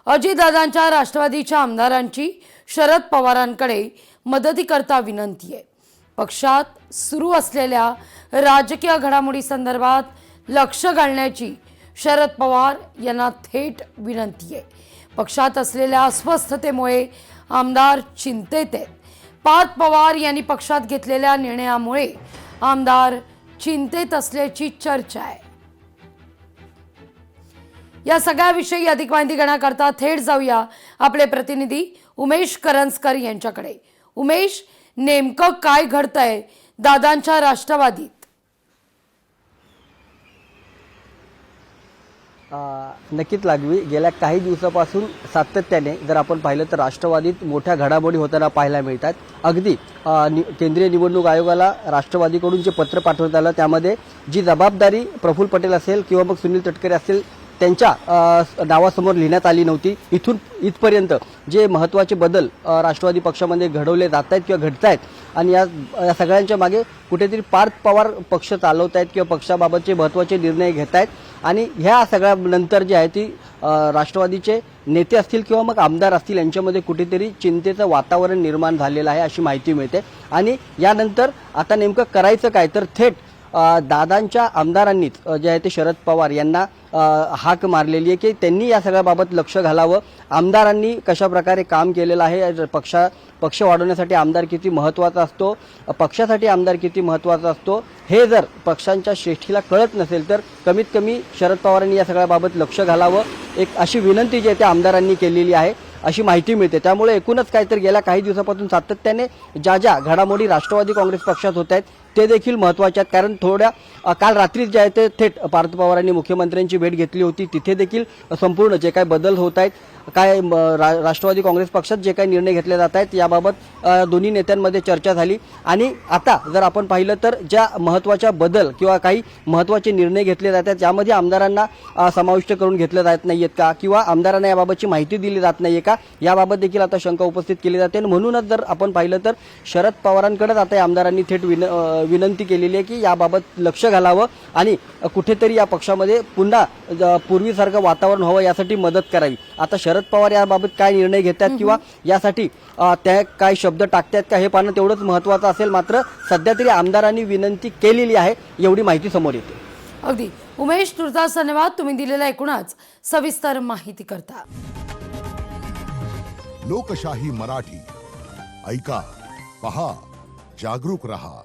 अजितदादांच्या राष्ट्रवादीच्या आमदारांची शरद पवारांकडे मदतीकरता विनंती आहे। पक्षात सुरू असलेल्या राजकीय घडामोडी संदर्भात लक्ष घालण्याची शरद पवार यांना थेट विनंती आहे। पक्षात असलेल्या अस्वस्थतेमुळे आमदार चिंतेत आहेत। पार्थ पवार यांनी पक्षात घेतलेल्या निर्णयामुळे आमदार चिंतेत असल्याची चर्चा आहे। या सगळ्याविषयी अधिक माहिती घेण्याकरता थेट जाऊया आपले प्रतिनिधी उमेश करंजकर यांच्याकडे। उमेश, नेमकं काय घडतंय दादांच्या राष्ट्रवादीत? नक्कीच लागवी गेल्या काही दिवसापासून सातत्याने जर आपण पाहिलं तर राष्ट्रवादीत मोठ्या घडामोडी होताना पाहायला मिळतात। अगदी केंद्रीय निवडणूक आयोगाला राष्ट्रवादीकडून जे पत्र पाठवण्यात आलं त्यामध्ये जी जबाबदारी प्रफुल्ल पटेल असेल किंवा मग सुनील तटकरे असेल त्यांच्या नावासमोर लिहिण्यात आली नव्हती। इथपर्यंत जे महत्त्वाचे बदल राष्ट्रवादी पक्षामध्ये घडवले जात आहेत किंवा घडत आहेत आणि या सगळ्यांच्या मागे कुठेतरी पार्थ पवार पक्ष चालवत आहेत किंवा पक्षाबाबतचे महत्त्वाचे निर्णय घेत आहेत आणि ह्या सगळ्यानंतर जे आहे ती राष्ट्रवादीचे नेते असतील किंवा मग आमदार असतील यांच्यामध्ये कुठेतरी चिंतेचं वातावरण निर्माण झालेलं आहे अशी माहिती मिळते। आणि यानंतर आता नेमकं करायचं काय तर थेट दादांच्या आमदारांनीच जे आहे ते शरद पवार यांना हाक मारलेली आहे की त्यांनी या सगळ्याबाबत लक्ष घालावं। आमदारांनी कशा प्रकारे काम केलेलं आहे, पक्ष वाढवण्यासाठी आमदार किती महत्त्वाचा असतो, पक्षासाठी आमदार किती महत्त्वाचा असतो हे जर पक्षांच्या श्रेष्ठीला कळत नसेल तर कमीत कमी शरद पवारांनी या सगळ्याबाबत लक्ष घालावं, एक अशी विनंती जी आहे त्या आमदारांनी केलेली आहे अशी माहिती मिळते। त्यामुळे एकूणच काय तर गेल्या काही दिवसापासून सातत्याने ज्या घडामोडी राष्ट्रवादी काँग्रेस पक्षात होत आहेत ते देखील महत्त्वाचे आहेत। कारण काल रात्री जे आहे ते थेट पार्थ पवारांनी मुख्यमंत्र्यांची भेट घेतली होती। तिथे देखील संपूर्ण जे काही बदल होत आहेत, काय राष्ट्रवादी काँग्रेस पक्षात जे काही निर्णय घेतले जात आहेत याबाबत दोन्ही नेत्यांमध्ये चर्चा झाली। आणि आता जर आपण पाहिलं तर ज्या महत्त्वाच्या बदल किंवा काही महत्त्वाचे निर्णय घेतले जात आहेत यामध्ये आमदारांना समाविष्ट करून घेतले जात नाहीयेत का किंवा आमदारांना याबाबतची माहिती दिली जात नाहीये का याबाबत देखील आता शंका उपस्थित केली जाते। म्हणूनच जर आपण पाहिलं तर शरद पवारांकडे आता या आमदारांनी थेट विनंती केलेली आहे की याबाबत लक्ष घालावं आणि कुठेतरी या पक्षामध्ये पुन्हा पूर्वीसारखं वातावरण व्हावं यासाठी मदत करावी। आता शरद पवार याबाबत काय निर्णय घेतात किंवा यासाठी त्या काय शब्द टाकतात का हे पाहणं तेवढंच महत्त्वाचं असेल। मात्र सध्या तरी आमदारांनी विनंती केलेली आहे एवढी माहिती समोर येते। अगदी उमेश, तुर्तास धन्यवाद तुम्ही दिलेला एकूणच सविस्तर माहिती करता। लोकशाही मराठी ऐका, पहा, जागरूक रहा।